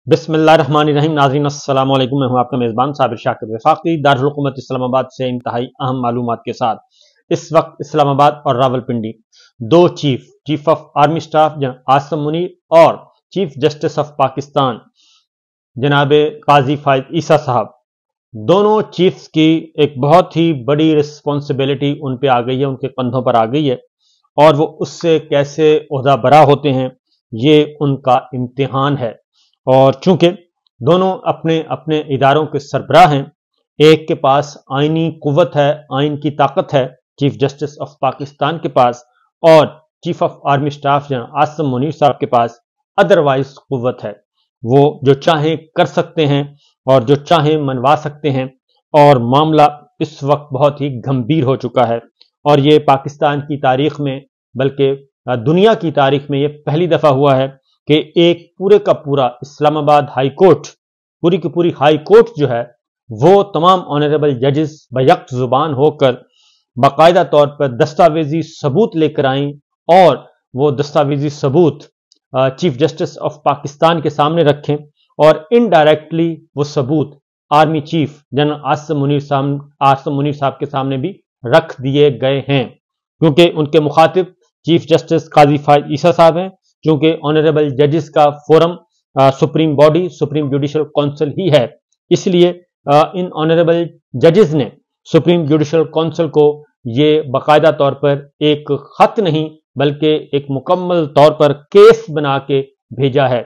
बिस्मिल्लाहिर्रहमानिर्रहीम। नाज़रीन अस्सलाम वालेकुम। मैं हूं आपका मेज़बान साबिर शाकिर वफाकी दारुल हुकूमत इस्लामाबाद से इंतहाई अहम मालूमात के साथ। इस वक्त इस्लामाबाद और रावलपिंडी दो चीफ ऑफ आर्मी स्टाफ जनाब आसिम मुनीर और चीफ जस्टिस ऑफ पाकिस्तान जनाब काजी फायद ईसा साहब, दोनों चीफ्स की एक बहुत ही बड़ी रिस्पॉन्सिबिलिटी उन पे आ गई है, उनके कंधों पर आ गई है और वो उससे कैसे ओहदा बरा होते हैं, ये उनका इम्तिहान है। और चूंकि दोनों अपने अपने इदारों के सरबराह हैं, एक के पास आईनी कुव्वत है, आइन की ताकत है चीफ जस्टिस ऑफ पाकिस्तान के पास, और चीफ ऑफ आर्मी स्टाफ जनाब आसिम मुनीर साहब के पास अदरवाइज कुव्वत है। वो जो चाहे कर सकते हैं और जो चाहे मनवा सकते हैं, और मामला इस वक्त बहुत ही गंभीर हो चुका है। और ये पाकिस्तान की तारीख में, बल्कि दुनिया की तारीख में, ये पहली दफा हुआ है कि एक पूरे का पूरा इस्लामाबाद हाई कोर्ट, पूरी की पूरी हाई कोर्ट जो है, वो तमाम ऑनरेबल जजेस बैक जुबान होकर बाकायदा तौर पर दस्तावेजी सबूत लेकर आए और वो दस्तावेजी सबूत चीफ जस्टिस ऑफ पाकिस्तान के सामने रखें, और इनडायरेक्टली वो सबूत army chief general Asim Munir साहब के सामने भी रख दिए गए हैं, क्योंकि उनके मुखातिब चीफ जस्टिस काजी फायद ईसा साहब हैं। क्योंकि ऑनरेबल जजेस का forum supreme body, supreme judicial council ही है, इसलिए इन ऑनरेबल जजेस ने सुप्रीम जुडिशल काउंसिल को ये बाकायदा तौर पर एक खत नहीं बल्कि एक मुकम्मल तौर पर केस बना के भेजा है।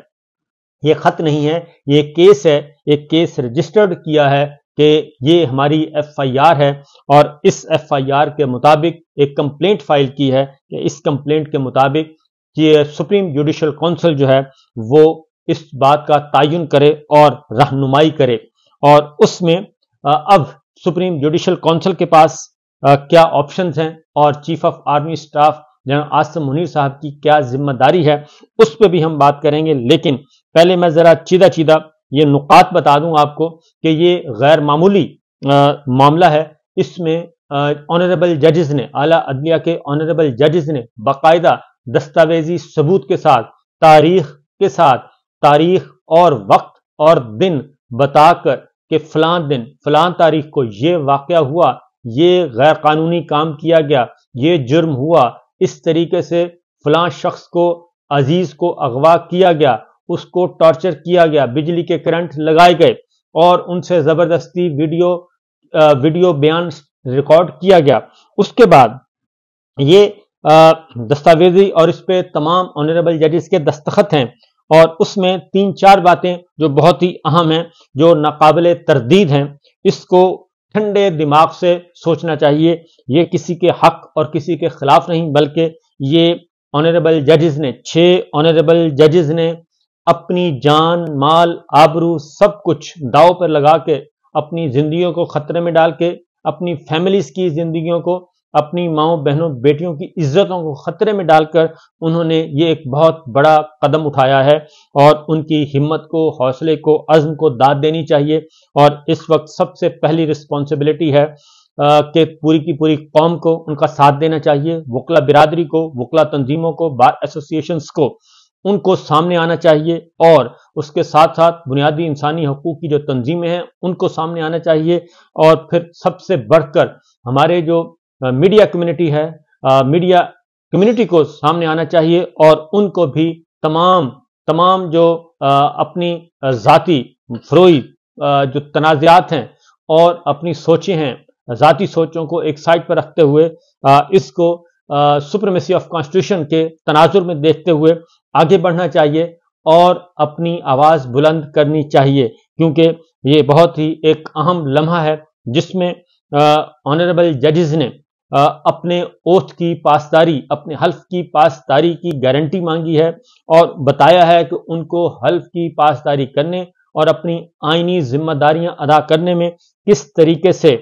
ये खत नहीं है, ये केस है। एक केस रजिस्टर्ड किया है कि ये हमारी FIR है, और इस FIR के मुताबिक एक कंप्लेंट फाइल की है कि इस कंप्लेंट के मुताबिक कि सुप्रीम जुडिशल काउंसिल जो है वो इस बात का तयन करे और रहनुमाई करे। और उसमें अब सुप्रीम जुडिशल काउंसिल के पास क्या ऑप्शंस हैं और चीफ ऑफ आर्मी स्टाफ जनाब आसिम मुनीर साहब की क्या जिम्मेदारी है, उस पर भी हम बात करेंगे। लेकिन पहले मैं जरा चीदा ये नुकात बता दूं आपको कि ये गैर मामूली मामला है। इसमें ऑनरेबल जजेस ने, आला अदलिया के ऑनरेबल जजेस ने बाकायदा दस्तावेजी सबूत के साथ, तारीख और वक्त और दिन बताकर कि फलां दिन फलां तारीख को ये वाकया हुआ, ये गैर कानूनी काम किया गया, ये जुर्म हुआ, इस तरीके से फलां शख्स को, अजीज को अगवा किया गया, उसको टॉर्चर किया गया, बिजली के करंट लगाए गए और उनसे जबरदस्ती वीडियो बयान रिकॉर्ड किया गया। उसके बाद ये दस्तावेजी और इस पे तमाम ऑनरेबल जजेस के दस्तखत हैं, और उसमें 3-4 बातें जो बहुत ही अहम हैं, जो नाकाबिले तरदीद हैं, इसको ठंडे दिमाग से सोचना चाहिए। ये किसी के हक और किसी के खिलाफ नहीं, बल्कि ये ऑनरेबल जजेस ने, 6 ऑनरेबल जजेस ने अपनी जान, माल, आबरू सब कुछ दांव पर लगा के, अपनी जिंदगियों को खतरे में डाल के, अपनी फैमिलीज की जिंदगियों को, अपनी माओ बहनों बेटियों की इज्जतों को खतरे में डालकर उन्होंने ये एक बहुत बड़ा कदम उठाया है, और उनकी हिम्मत को, हौसले को, अज़्म को दाद देनी चाहिए। और इस वक्त सबसे पहली रिस्पॉन्सिबिलिटी है कि पूरी की पूरी कौम को उनका साथ देना चाहिए, वकला बिरादरी को, वकला तंजीमों को, बार एसोसिएशंस को, उनको सामने आना चाहिए, और उसके साथ साथ बुनियादी इंसानी हकूक की जो तंजीमें हैं उनको सामने आना चाहिए। और फिर सबसे बढ़कर हमारे जो मीडिया कम्युनिटी है, मीडिया कम्युनिटी को सामने आना चाहिए, और उनको भी तमाम जो अपनी जाती फरोई जो तनाज़ात हैं और अपनी सोचें हैं, जाती सोचों को एक साइड पर रखते हुए इसको सुप्रीमेसी ऑफ कॉन्स्टिट्यूशन के तनाजुर में देखते हुए आगे बढ़ना चाहिए और अपनी आवाज़ बुलंद करनी चाहिए, क्योंकि ये बहुत ही एक अहम लम्हा है जिसमें ऑनरेबल जजेस ने अपने ओथ की पासदारी, अपने हल्फ की पासदारी की गारंटी मांगी है, और बताया है कि उनको हल्फ की पासदारी करने और अपनी आईनी जिम्मेदारियां अदा करने में किस तरीके से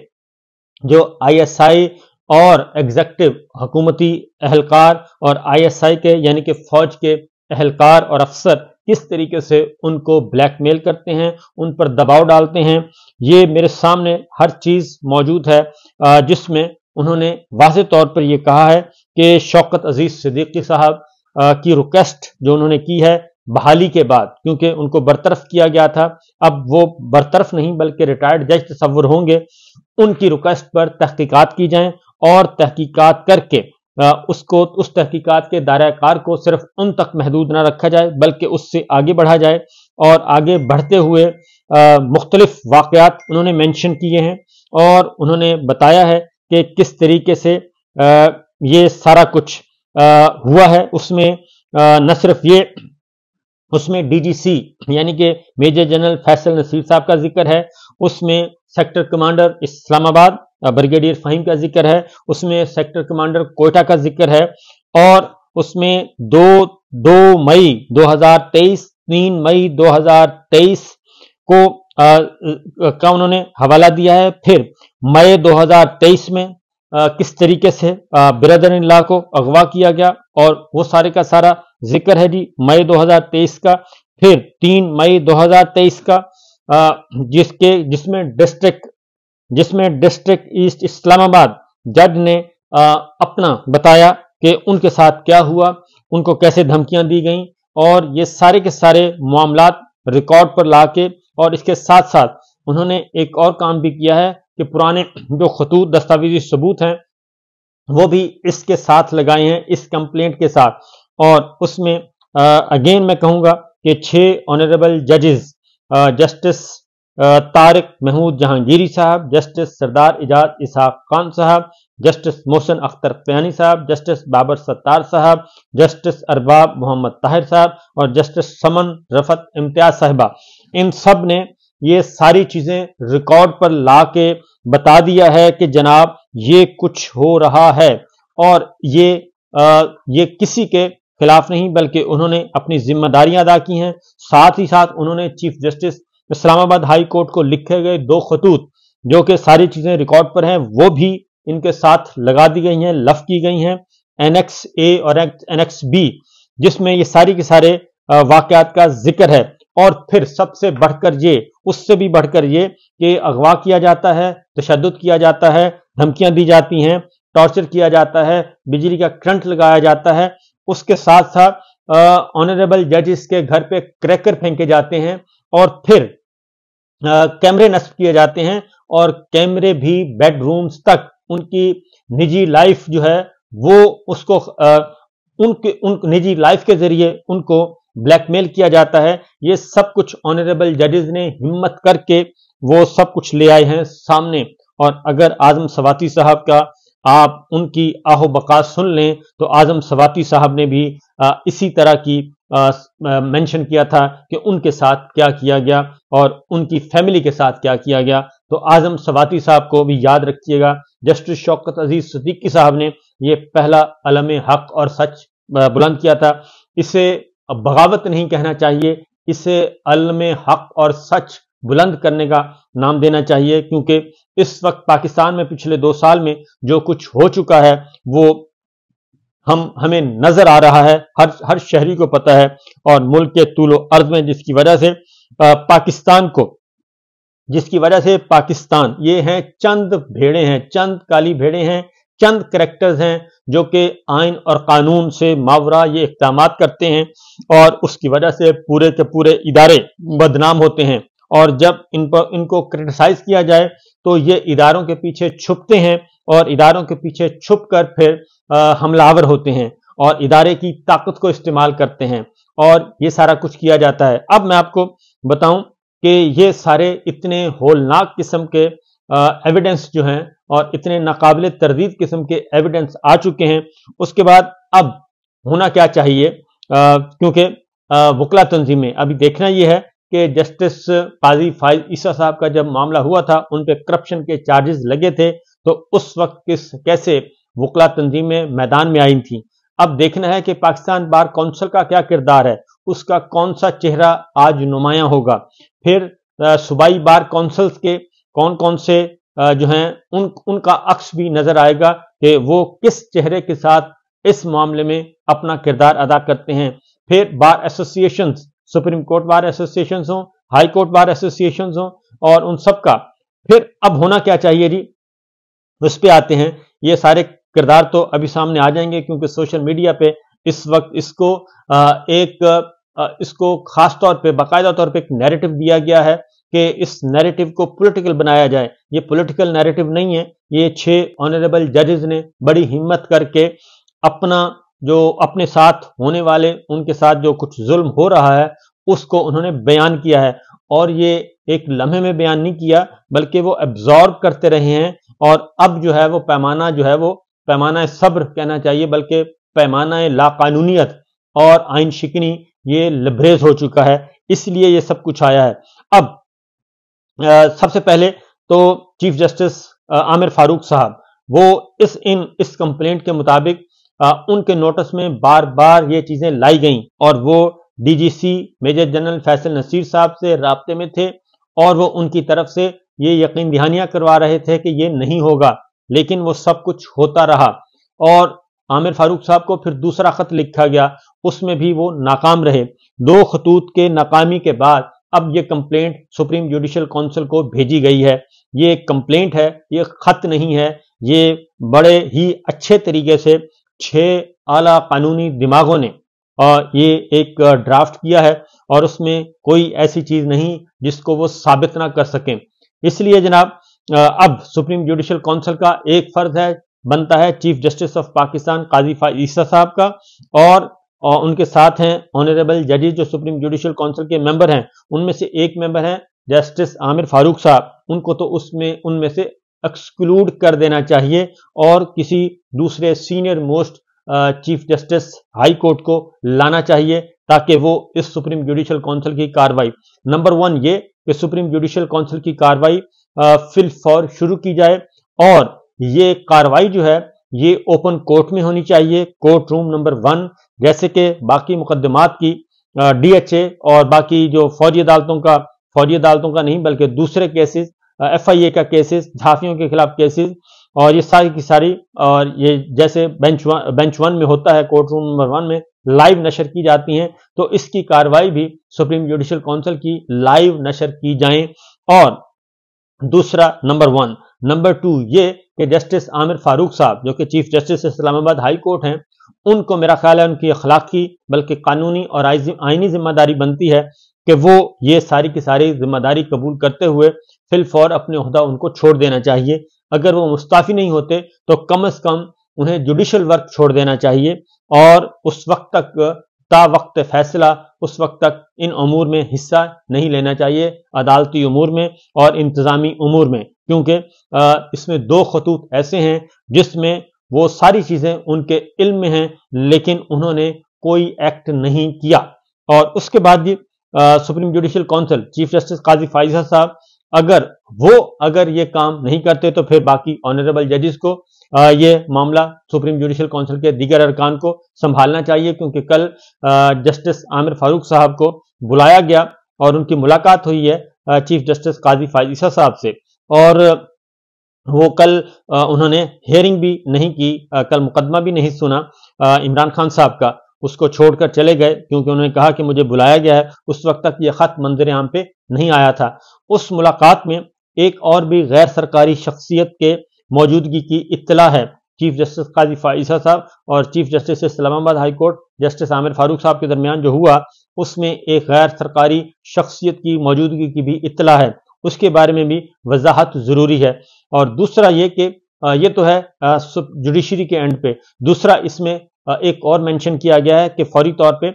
जो ISI और एग्जेक्टिव हुकूमती अहलकार और ISI के यानी कि फौज के अहलकार और अफसर किस तरीके से उनको ब्लैकमेल करते हैं, उन पर दबाव डालते हैं। ये मेरे सामने हर चीज मौजूद है, जिसमें उन्होंने वाज़ेह तौर पर यह कहा है कि शौकत अजीज सिद्दीकी साहब की रिक्वेस्ट जो उन्होंने की है बहाली के बाद, क्योंकि उनको बरतरफ किया गया था, अब वो बरतरफ नहीं बल्कि रिटायर्ड जज तस्वुर होंगे, उनकी रिक्वेस्ट पर तहकीकात की जाएं और तहकीकात करके उसको, उस तहकीकात के दायरा कार को सिर्फ उन तक महदूद ना रखा जाए बल्कि उससे आगे बढ़ा जाए। और आगे बढ़ते हुए मुख्तलिफ वाक़यात उन्होंने मेंशन किए हैं और उन्होंने बताया है कि किस तरीके से ये सारा कुछ हुआ है। उसमें न सिर्फ ये, उसमें डीजीसी यानी कि मेजर जनरल फैसल नसीर साहब का जिक्र है, उसमें sector commander Islamabad brigadier Faheem का जिक्र है, उसमें सेक्टर कमांडर कोयटा का जिक्र है, और उसमें 2 मई 2023, 3 मई 2023 को का उन्होंने हवाला दिया है। फिर मई 2023 में किस तरीके से बिरादर-इन-लॉ को अगवा किया गया और वो सारे का सारा जिक्र है जी मई 2023 का। फिर 3 मई 2023 का जिसमें डिस्ट्रिक्ट ईस्ट इस्लामाबाद जज ने अपना बताया कि उनके साथ क्या हुआ, उनको कैसे धमकियां दी गईं, और ये सारे के सारे मामलात रिकॉर्ड पर लाके, और इसके साथ साथ उन्होंने एक और काम भी किया है कि पुराने जो खतूत दस्तावेजी सबूत हैं वो भी इसके साथ लगाए हैं, इस कंप्लेंट के साथ। और उसमें अगेन मैं कहूँगा कि 6 ऑनरेबल जजेस, जस्टिस तारिक महमूद जहांगीरी साहब, जस्टिस सरदार इजाज इसहाक खान साहब, जस्टिस मोहसिन अख्तर क़यानी साहब, जस्टिस बाबर सत्तार साहब, जस्टिस अरबाब मोहम्मद ताहिर साहब और जस्टिस समन रफत इम्तियाज साहिबा, इन सब ने ये सारी चीज़ें रिकॉर्ड पर ला के बता दिया है कि जनाब ये कुछ हो रहा है, और ये किसी के खिलाफ नहीं बल्कि उन्होंने अपनी जिम्मेदारियां अदा की हैं। साथ ही साथ उन्होंने chief justice Islamabad high court को लिखे गए 2 खतूत जो कि सारी चीजें रिकॉर्ड पर हैं वो भी इनके साथ लगा दी गई हैं, लफ की गई हैं, एनेक्स ए और एनेक्स बी, जिसमें ये सारी के सारे वाकयात का जिक्र है। और फिर सबसे बढ़कर ये, उससे भी बढ़कर ये कि अगवा किया जाता है, तशद्दुद किया जाता है, धमकियां दी जाती हैं, टॉर्चर किया जाता है, बिजली का करंट लगाया जाता है। उसके साथ साथ ऑनरेबल जजेस के घर पे क्रैकर फेंके जाते हैं और फिर कैमरे नस्ब किए जाते हैं, और कैमरे भी बेडरूम्स तक उनकी निजी लाइफ जो है वो उसको उन निजी लाइफ के जरिए उनको ब्लैकमेल किया जाता है। ये सब कुछ ऑनरेबल जजेस ने हिम्मत करके वो सब कुछ ले आए हैं सामने। और अगर आजम सवाती साहब का आप उनकी आहो बका सुन लें तो आजम सवाती साहब ने भी इसी तरह की मेंशन किया था कि उनके साथ क्या किया गया और उनकी फैमिली के साथ क्या किया गया। तो आजम सवाती साहब को भी याद रखिएगा। जस्टिस शौकत अजीज सिद्दीकी साहब ने ये पहला अलम हक और सच बुलंद किया था। इसे बगावत नहीं कहना चाहिए, इसे अलम हक और सच बुलंद करने का नाम देना चाहिए, क्योंकि इस वक्त पाकिस्तान में पिछले 2 साल में जो कुछ हो चुका है वो हमें नजर आ रहा है, हर शहरी को पता है, और मुल्क के तूलो अर्ज में जिसकी वजह से पाकिस्तान ये हैं चंद भेड़े हैं, चंद काली भेड़े हैं, चंद करैक्टर्स हैं जो कि आइन और कानून से मावरा ये इक़दामात करते हैं, और उसकी वजह से पूरे के पूरे इदारे बदनाम होते हैं। और जब इनको क्रिटिसाइज किया जाए तो ये इदारों के पीछे छुपते हैं और इदारों के पीछे छुपकर फिर हमलावर होते हैं और इदारे की ताकत को इस्तेमाल करते हैं, और ये सारा कुछ किया जाता है। अब मैं आपको बताऊं कि ये सारे इतने होलनाक किस्म के एविडेंस जो हैं और इतने नाकाबिले तरदीद किस्म के एविडेंस आ चुके हैं, उसके बाद अब होना क्या चाहिए, क्योंकि वकला तंजीमें अभी देखना यह है कि जस्टिस काजी फाइज ईसा साहब का जब मामला हुआ था उन पे करप्शन के चार्जेस लगे थे, तो उस वक्त कैसे वकला तंजीमें मैदान में आई थी। अब देखना है कि पाकिस्तान बार काउंसिल का क्या किरदार है, उसका कौन सा चेहरा आज नुमायां होगा। फिर सूबाई बार काउंसिल्स के कौन कौन से जो हैं उनका अक्स भी नजर आएगा कि वो किस चेहरे के साथ इस मामले में अपना किरदार अदा करते हैं। फिर bar association, supreme court bar association हो, हाई कोर्ट बार एसोसिएशन हो, और उन सब का फिर अब होना क्या चाहिए जी, उस पर आते हैं। ये सारे किरदार तो अभी सामने आ जाएंगे क्योंकि सोशल मीडिया पे इस वक्त इसको एक اس کو خاص طور پہ باقاعدہ طور پہ ایک نیریٹو دیا گیا ہے کہ اس نیریٹو کو پولیٹیکل بنایا جائے. یہ پولیٹیکل نیریٹو نہیں ہے. یہ 6 آنریبل ججز نے بڑی ہمت کر کے اپنے ساتھ ہونے والے، ان کے ساتھ جو کچھ ظلم ہو رہا ہے اس کو انہوں نے بیان کیا ہے. اور یہ ایک لمحے میں بیان نہیں کیا بلکہ وہ ایبزارب کرتے رہے ہیں. اور اب جو ہے وہ پیمانہ جو ہے وہ پیمانہ صبر کہنا چاہیے، بلکہ پیمانہ لا قانونیت اور آئین شکنی یہ لبریز ہو چکا ہے. اس لیے یہ سب کچھ آیا ہے. اب سب سے پہلے تو چیف جسٹس عامر فاروق صاحب وہ اس کمپلینٹ کے مطابق ان کے نوٹس میں بار بار یہ چیزیں لائی گئیں اور وہ ڈی جی سی میجر جنرل فیصل نصیر صاحب سے رابطے میں تھے اور وہ ان کی طرف سے یہ یقین دہانیاں کروا رہے تھے کہ یہ نہیں ہوگا، لیکن وہ سب کچھ ہوتا رہا. اور عامر فاروق صاحب کو پھر دوسرا خط لکھا گیا، اس میں بھی وہ ناکام رہے. 2 خطوط کے ناکامی کے بعد اب یہ کمپلینٹ سپریم جوڈیشل کونسل کو بھیجی گئی ہے. یہ ایک کمپلینٹ ہے، یہ خط نہیں ہے. یہ بڑے ہی اچھے طریقے سے 6 اعلیٰ قانونی دماغوں نے یہ ایک ڈرافٹ کیا ہے اور اس میں کوئی ایسی چیز نہیں جس کو وہ ثابت نہ کر سکیں. اس لیے جناب اب سپریم جوڈیشل کونسل کا ایک فرض بنتا ہے چیف جسٹس آف پاکستان قاضی فائز عیسیٰ صاحب کا، اور ان کے ساتھ ہیں آنریبل ججز جو سپریم جوڈیشل کونسل کے ممبر ہیں. ان میں سے ایک ممبر ہیں جسٹس عامر فاروق صاحب. ان کو تو ان میں سے ایکسکلوڈ کر دینا چاہیے اور کسی دوسرے senior most chief justice high court کو لانا چاہیے تاکہ وہ اس سپریم جوڈیشل کونسل کی کاروائی نمبر 1 یہ کہ سپریم جوڈیشل کونسل کی کاروائی فی الفور شروع کی جائے. اور یہ کاروائی جو ہے یہ اوپن کورٹ میں ہونی چاہیے، کورٹ روم نمبر 1، جیسے کہ باقی مقدمات کی ڈی ایچ اے اور باقی جو فوجی عدالتوں کا نہیں بلکہ دوسرے کیسز، ایف آئی اے کا کیسز، صحافیوں کے خلاف کیسز، اور یہ ساری کی ساری، اور یہ جیسے بینچ 1 میں ہوتا ہے، کورٹ روم نمبر 1 میں لائیو نشر کی جاتی ہیں، تو اس کی کاروائی بھی سپریم جوڈیشل کونسل کی لائیو نشر کی جائیں. اور دوسرا نمبر 1. نمبر 2 یہ کہ جسٹس عامر فاروق صاحب جو کہ چیف جسٹس اسلام آباد ہائی کورٹ ہیں، ان کو میرا خیال ہے ان کی اخلاقی بلکہ قانونی اور آئینی ذمہ داری بنتی ہے کہ وہ یہ ساری کی ساری ذمہ داری قبول کرتے ہوئے فی الفور اپنے عہدہ ان کو چھوڑ دینا چاہیے. اگر وہ مستعفی نہیں ہوتے تو کم از کم انہیں جوڈیشل ورک چھوڑ دینا چاہیے اور اس وقت تک تا وقت فیصلہ اس وقت تک ان امور میں حصہ نہیں لینا چاہیے، عدالتی امور میں اور انتظامی امور میں، کیونکہ اس میں 2 خطوط ایسے ہیں جس میں وہ ساری چیزیں ان کے علم میں ہیں لیکن انہوں نے کوئی ایکٹ نہیں کیا. اور اس کے بعد supreme judicial council chief justice قاضی فائز صاحب اگر یہ کام نہیں کرتے تو پھر باقی آنریبل ججز کو یہ معاملہ سپریم جوڈیشل کونسل کے دیگر ارکان کو سنبھالنا چاہیے، کیونکہ کل جسٹس عامر فاروق صاحب کو بلایا گیا اور ان کی ملاقات ہوئی ہے چیف جسٹس قاضی فائز عیسیٰ صاحب سے، اور وہ کل انہوں نے ہیئرنگ بھی نہیں کی، کل مقدمہ بھی نہیں سنا عمران خان صاحب کا، اس کو چھوڑ کر چلے گئے کیونکہ انہوں نے کہا کہ مجھے بلایا گیا ہے. اس وقت تک یہ خط منظر عام پہ نہیں آیا تھا. اس ملاقات میں ایک اور بھی غیر سرکاری شخصیت کے موجودگی کی اطلاع ہے. چیف جسٹس قاضی فائز صاحب اور چیف جسٹس اسلام آباد ہائی کورٹ جسٹس عامر فاروق صاحب کے درمیان جو ہوا اس میں ایک غیر سرکاری شخصیت کی موجودگی کی بھی اطلاع ہے. اس کے بارے میں بھی وضاحت ضروری ہے. اور دوسرا یہ کہ یہ تو ہے جوڈیشری کے اینڈ پہ، دوسرا اس میں ایک اور مینشن کیا گیا ہے کہ فوری طور پہ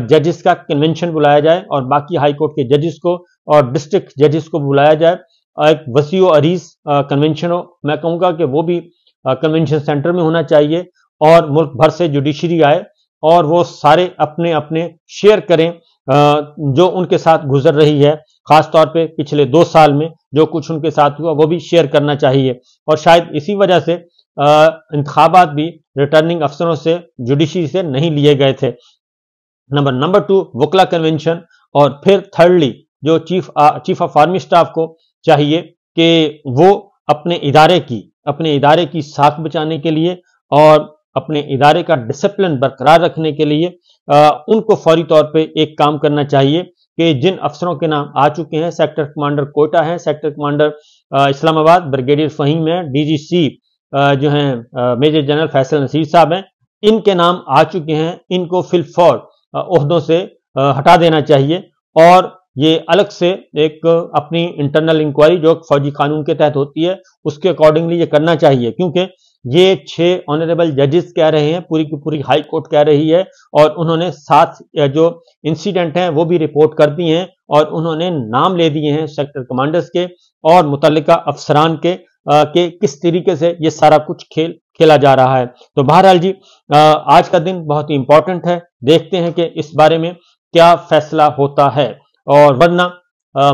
ججز کا کنونشن بلایا جائے اور باقی ہائی کورٹ کے ججز کو اور ڈسٹرکٹ ججز کو بلایا جائے. ایک وسیع و عریض کنونشن ہو، میں کہوں گا کہ وہ بھی کنونشن سینٹر میں ہونا چاہیے اور ملک بھر سے جوڈیشری آئے اور وہ سارے اپنے اپنے شیئر کریں جو ان کے ساتھ گزر رہی ہے، خاص طور پہ پچھلے 2 سال میں جو کچھ ان کے ساتھ ہوا وہ بھی شیئر کرنا چاہیے. اور شاید اسی وجہ سے انتخابات بھی ریٹرننگ افسروں سے جوڈیشری سے نہیں لیے گئے تھے. نمبر 2 وکلا کنونشن. اور پھر تھرڈلی جو چیف آف آرمی اسٹاف کو چاہیے کہ وہ اپنے ادارے کی ساکھ بچانے کے لیے اور اپنے ادارے کا ڈسپلن برقرار رکھنے کے لیے ان کو فوری طور پہ ایک کام کرنا چاہیے کہ جن افسروں کے نام آ چکے ہیں، سیکٹر کمانڈر کوئٹہ ہیں، سیکٹر کمانڈر اسلام آباد بریگیڈیئر فہیم ہیں، ڈی جی سی جو ہیں میجر جنرل فیصل نصیر صاحب ہیں، ان کے نام آ چکے ہیں. ان کو فی الفور عہدوں سے हटा देना चाहिए और ये अलग से एक अपनी इंटरनल इंक्वायरी जो फौजी कानून के तहत होती है उसके अकॉर्डिंगली ये करना चाहिए, क्योंकि ये 6 ऑनरेबल जजेस कह रहे हैं, पूरी की पूरी हाई कोर्ट कह रही है, और उन्होंने 7 जो इंसिडेंट हैं वो भी रिपोर्ट कर दिए हैं और उन्होंने नाम ले दिए हैं सेक्टर कमांडर्स के और मुतल्लिका अफसरान के किस तरीके से ये सारा कुछ खेला जा रहा है। तो बहरहाल जी आज का दिन बहुत ही इंपॉर्टेंट है, देखते हैं कि इस बारे में क्या फैसला होता है, और वरना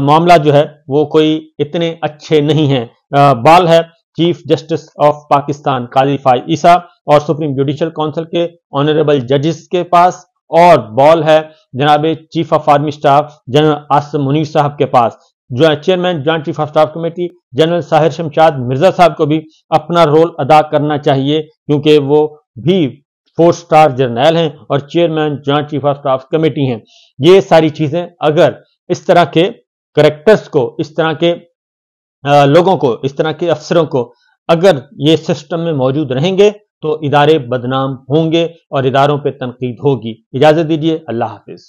मामला जो है वो कोई इतने अच्छे नहीं है। बाल है चीफ जस्टिस ऑफ पाकिस्तान काजी फाइज ईसा और सुप्रीम जुडिशल काउंसिल के ऑनरेबल जजेस के पास, और बॉल है जनाब chief of army staff general Asim Munir साहब के पास। जो chairman joint chief of staff committee general Sahir Shamshad Mirza साहब को भी अपना रोल अदा करना चाहिए, क्योंकि वो भी 4 स्टार जर्नैल हैं और chairman joint chief of staff committee हैं। ये सारी चीजें अगर इस तरह के करेक्टर्स को, इस तरह के लोगों को, इस तरह के अफसरों को अगर ये सिस्टम में मौजूद रहेंगे तो इदारे बदनाम होंगे और इदारों पे तनकीद होगी। इजाजत दीजिए, अल्लाह हाफिज।